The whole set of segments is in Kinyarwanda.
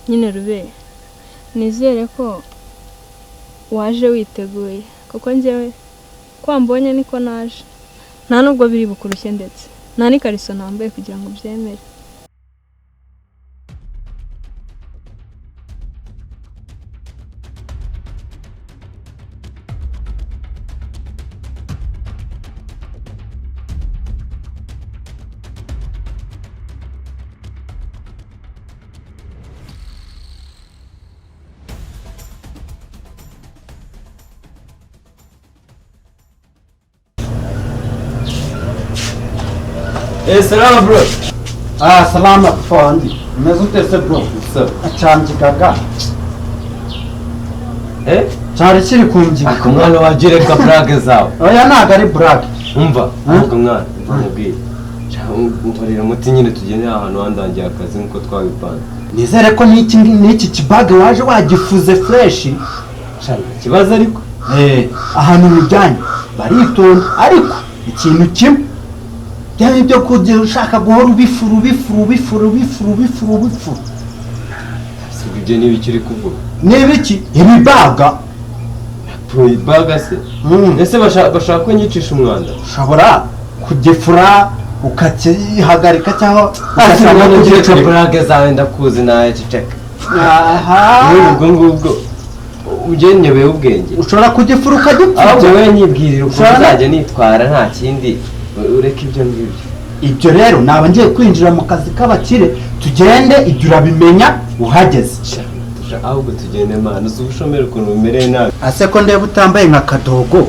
nyine Rube nizere ko waje witeguye kuko njyewe kwambonye niko naje nta nubwo biri bukurushye ndetse nta n'ikariso nambaye kugira ngo byemere. Salama bro. Salama fundi. Umezute bro. Achanjikaga. Cyari kiri kumjika. Akumwana wagire ka brag zawe. Oya naga ari brag. Umva, akumwana umubwire. Umparira muti nyine tugene ahantu handangiye akazi nko twabipana. Nizere ko n'iki kibage waje wagifuze fresh. Cyane kibazo ariko. Ahantu mujyanye baritonda ariko ikintu kimwe byari byo kugira ushaka guhora ubifuru. Sibyo nibikiri kuvuga. Nebiki ibibaga. Ibaga se. Ese bashaka ko nyicisha umwanda. Shabora kugefura ukakihagarika cyangwa ukashaka kugira brage zawe ndakuzi naye ceceka. Ngubwo ugenyebe ubwenge. Ushobora kugefura ukagipfa. Ahubwo we nyibwirira uko uzajya nitwara nta kindi ureka ibyo ngibyo. Ibyo rero naba ngiye kwinjira mu kazi k'abakire tugende ibyo urabimenya uhageze. Ahubwo tugende mana uzubushomera ukuntu bimereye nabi. Ase ko ndeba utambaye nka kadogo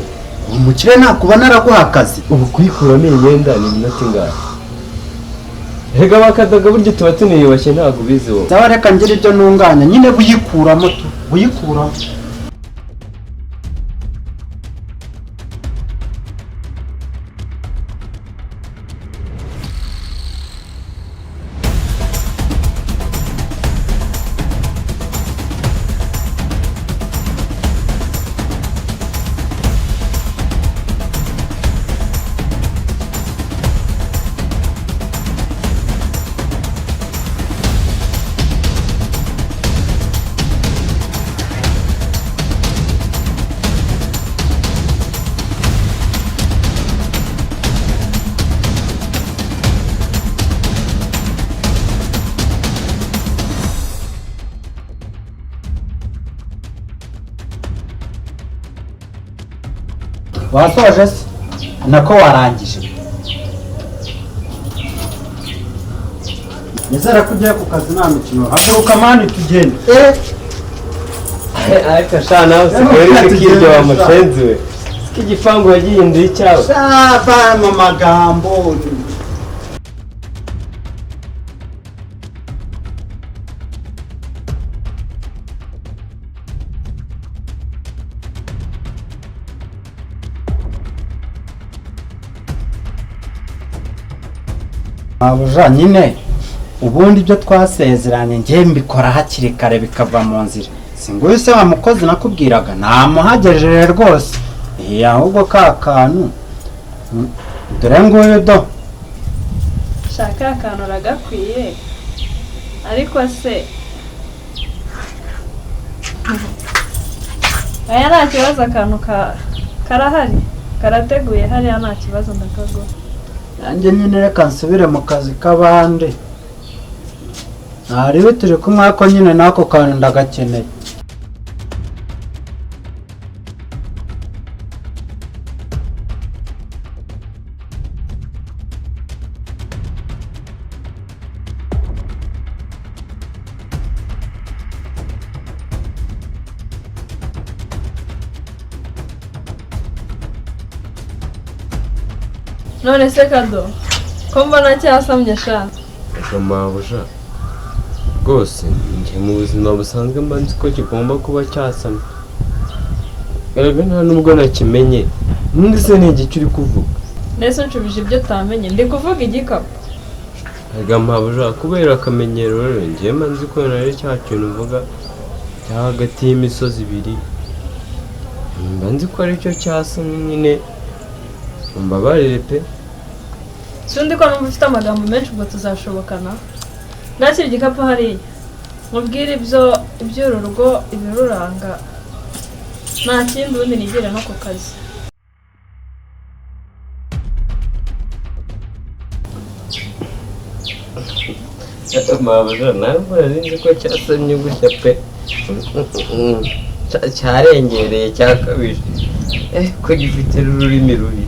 umukire nakuba naraguha akazi. Ubu kuyikuramo imyenda ni minota ingahe? Hega bakadogo buryo tuba tuniyubashye ntabwo bizi wowe. Zawa reka ngire ibyo ntunganya nyine buyikuramo buyikuramo. Wasoje se nako warangije. Nizera kujya ku kazi nta mikino. Haguruka mani tugende. Ariko shana usigaye kiryo wa mushenzi we. Igifango yagihinduye icyawe. Saba mu magambo. Abuja nyine ubundi byo twasezeranye ngiye mbikora hakiri kare bikava mu nzira. Singuye se wa mukozi nakubwiraga namuhagejeje rwose. Ahubwo ka kantu dore nguyu do. Shaka akantu ragakwiye ariko se aya nta kibazo akantu karahari karateguye hariya nta kibazo ndakagura. Nanjye nyine reka nsubire mu kazi k'abandi. Ntari bituje kumwe ko nyine nako kantu ndagakeneye. None se kado ko mbona cyasamye shaka Mabuja rwose njye mu buzima busanzwe mba nzi ko kigomba kuba cyasamye. Erega nta nubwo nakimenye. Nundi se ni iki uri kuvuga? Nese nshubije ibyo tamenye ndi kuvuga igikapu. Erega Mabuja kubera akamenyero rero njye mba nzi ko nari cya kintu uvuga cya hagati y'imisozi ibiri. Mba nzi ko ari cyo cyasamye nyine. Mbabarire pe. Sundi ko numva ufite amagambo menshi ubwo tuzashobokana. Nakiri igikapu hariya. mubwire iby'urugo ibiruranga nta kindi ubundi nigire no ku kazi. Mabuja ntabwo nari ko cyasamye gutya pe cyarengereye cyakabije ko gifite ururimi rubi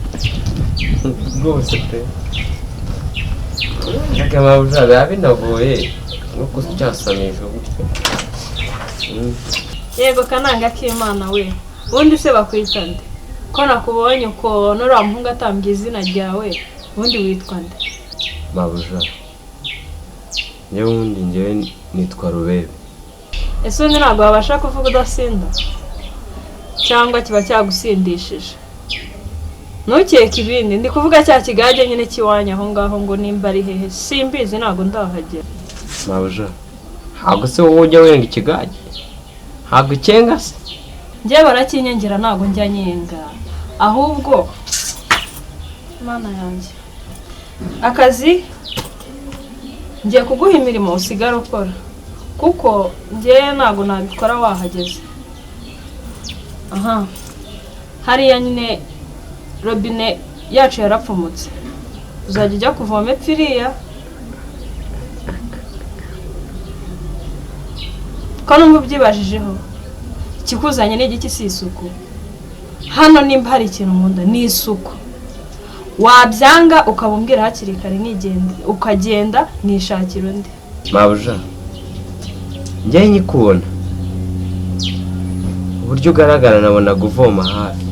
rwose pe Mabuja biba binagoye nkuko cyasamije gutya. Yego kananga k'Imana we ubundi se bakwita nde ko nakubonye uko nuriya muhungu atambye izina ryawe ubundi witwa nde? Mabuja njyewe ubundi njyewe nitwa Rubebe. Ese ubundi ntabwo wabasha kuvuga udasinda cyangwa kiba cyagusindishije? Ntukeke ibindi ndi kuvuga cya kigage nyine kiwanya aho ngaho ngo nimba ari hehe simbizi ntabwo ndahagera. Mabuja ntabwo se wowe ujya wenga ikigage ntabwo ukenga se? Njyewe barakinyengera ntabwo njya nyenga ahubwo Mana yanjye akazi ngiye kuguha imirimo usigara ukora kuko njyewe ntabwo nabikora wahageze. Aha hariya nyine robine yacu yarapfumutse uzajya ujya kuvoma epfiriya ko numva ubyibajijeho. Ikikuzanye ni igiki si isuku? Hano nimba hari ikintu nkunda ni isuku. Wabyanga ukabumbwira hakiri kare nigende ukagenda nishakira undi. Mabuja njye nyikubona uburyo ugaragara nabona guvoma hafi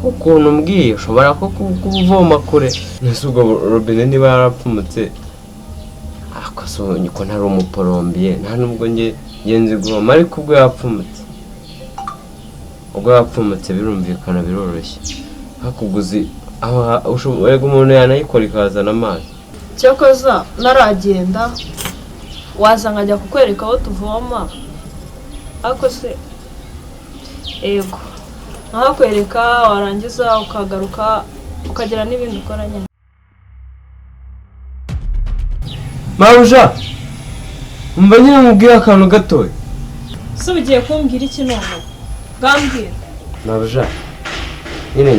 ukuntu umbwiye ushobora ko kuvoma kure nese ubwo robine niba yarapfumutse akasonye ko ntari umuporombiye nta nubwo ngenzi guvoma ariko ubwo yapfumutse birumvikana biroroshye hakuguzi aho ushobora umuntu yanayikora ikazana amazi. Cyokoza naragenda waza nkajya kukwereka aho tuvoma ariko se ego nkakwereka warangiza ukagaruka ukagira n'ibindi ukora nyine. Mabuja umva nyine mubwira akantu gatoya. Se ugiye kumbwira iki none? Gambwira. Mabuja nyine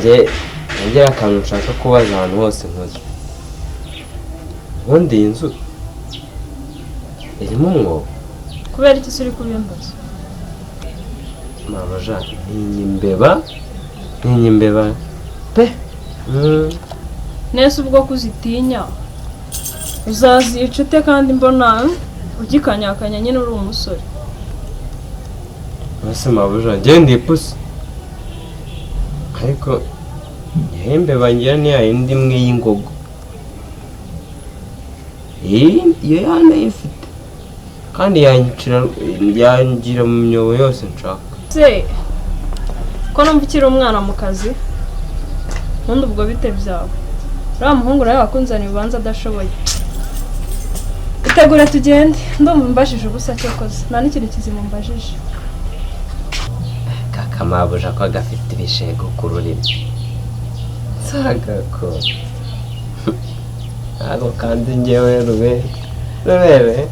ngira akantu nshaka kubaza ahantu hose nkoze. Ubundi iyi nzu irimo umwobo? Kubera iki uri kubimbaza? Mabuja iyi mbeba pe nese ubwo kuzitinya uzazica ute kandi mbona ugikanyakanya nyine uri umusore. Ese Mabuja njye ndi ipusi ariko imbeba ngira ni yindi imwe y'ingogo iyo yanayifite kandi yangira mu myobo yose nshaka. Se ko numva ukiri umwana mu kazi ubundi ubwo bite byawe uriya muhungu nawe wakunzaniye ubanza adashoboye. Itegure tugende ndumva mbajije ubusa cyokoze nta n'ikintu kizima mbajije. Kaka Mabuja ko gafite ibishego ku rurimi sagako ako kandi njyewe Rubebe